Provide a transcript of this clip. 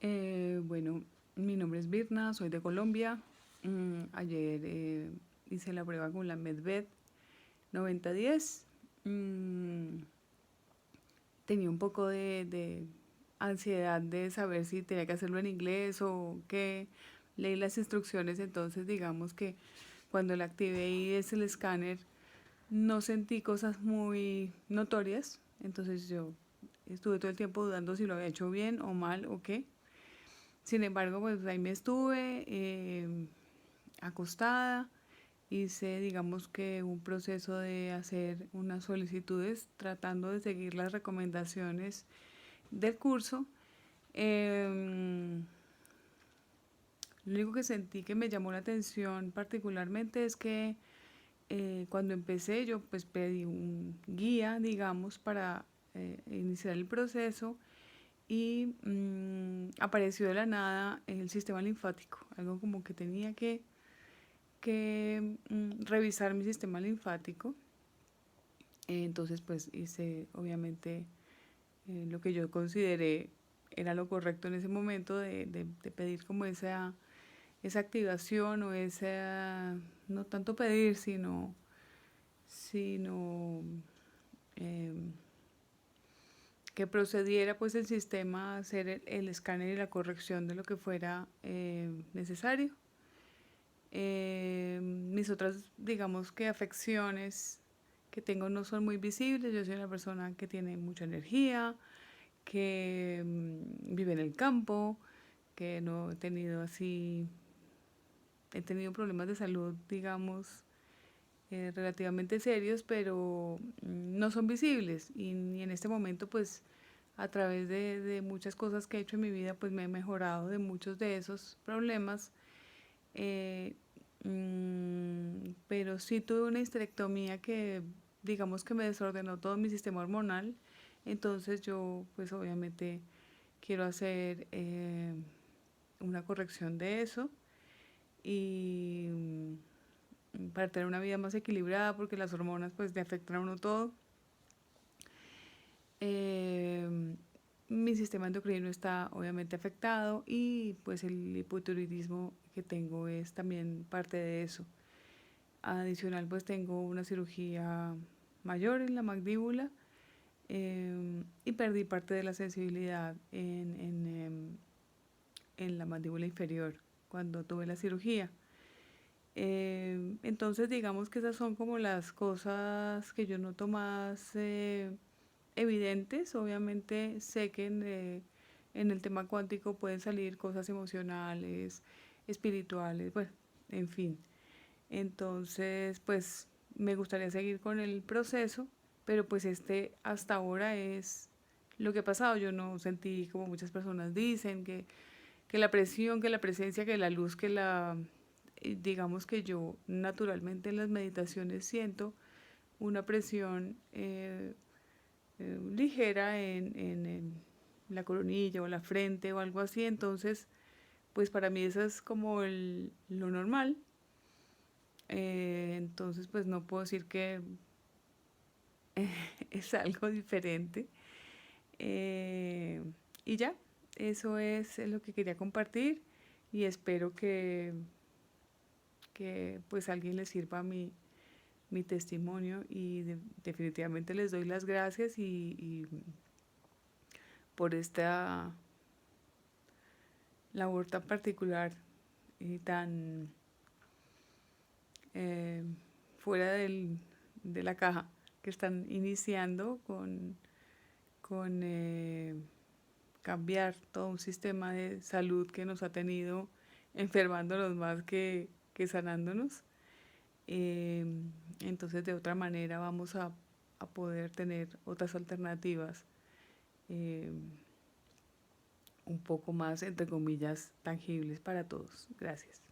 Bueno, mi nombre es Birna, soy de Colombia. Ayer hice la prueba con la Medved 9010. Tenía un poco de ansiedad de saber si tenía que hacerlo en inglés o qué. Leí las instrucciones, entonces digamos que cuando la activé y es el escáner, no sentí cosas muy notorias. Entonces yo estuve todo el tiempo dudando si lo había hecho bien o mal o qué. Sin embargo, pues ahí me estuve acostada, hice digamos que un proceso de hacer unas solicitudes tratando de seguir las recomendaciones del curso. Lo único que sentí que me llamó la atención particularmente es que cuando empecé yo pues pedí un guía, digamos, para iniciar el proceso y apareció de la nada el sistema linfático, algo como que tenía que revisar mi sistema linfático. Entonces pues hice obviamente lo que yo consideré era lo correcto en ese momento de pedir como esa activación o esa, no tanto pedir, sino eh, que procediera pues el sistema a hacer el escáner y la corrección de lo que fuera necesario. Mis otras, digamos que afecciones que tengo no son muy visibles. Yo soy una persona que tiene mucha energía, que vive en el campo, que no he tenido así, he tenido problemas de salud, digamos, relativamente serios, pero no son visibles. Y en este momento, pues, a través de muchas cosas que he hecho en mi vida, pues me he mejorado de muchos de esos problemas. Eh, pero sí tuve una histerectomía que, digamos que me desordenó todo mi sistema hormonal. Entonces yo, pues obviamente, quiero hacer una corrección de eso y para tener una vida más equilibrada, porque las hormonas pues le afectan a uno todo. Eh, Mi sistema endocrino está obviamente afectado y pues el hipotiroidismo que tengo es también parte de eso. Adicional pues tengo una cirugía mayor en la mandíbula y perdí parte de la sensibilidad en la mandíbula inferior cuando tuve la cirugía. Entonces digamos que esas son como las cosas que yo noto más evidentes. Obviamente sé que en el tema cuántico pueden salir cosas emocionales, espirituales, bueno, en fin. Entonces, pues me gustaría seguir con el proceso, pero pues este hasta ahora es lo que ha pasado. Yo no sentí, como muchas personas dicen, que la presión, que la presencia, que la luz, que la... digamos que yo naturalmente en las meditaciones siento una presión ligera en la coronilla o la frente o algo así. Entonces, pues para mí eso es como lo normal. Entonces, pues no puedo decir que es algo diferente. Eh, y ya, eso es lo que quería compartir y espero que pues a alguien le sirva mi testimonio y definitivamente les doy las gracias y por esta labor tan particular y tan eh, fuera de la caja que están iniciando con cambiar todo un sistema de salud que nos ha tenido enfermándonos más que sanándonos. Eh, entonces de otra manera vamos a poder tener otras alternativas eh, un poco más, entre comillas, tangibles para todos. Gracias.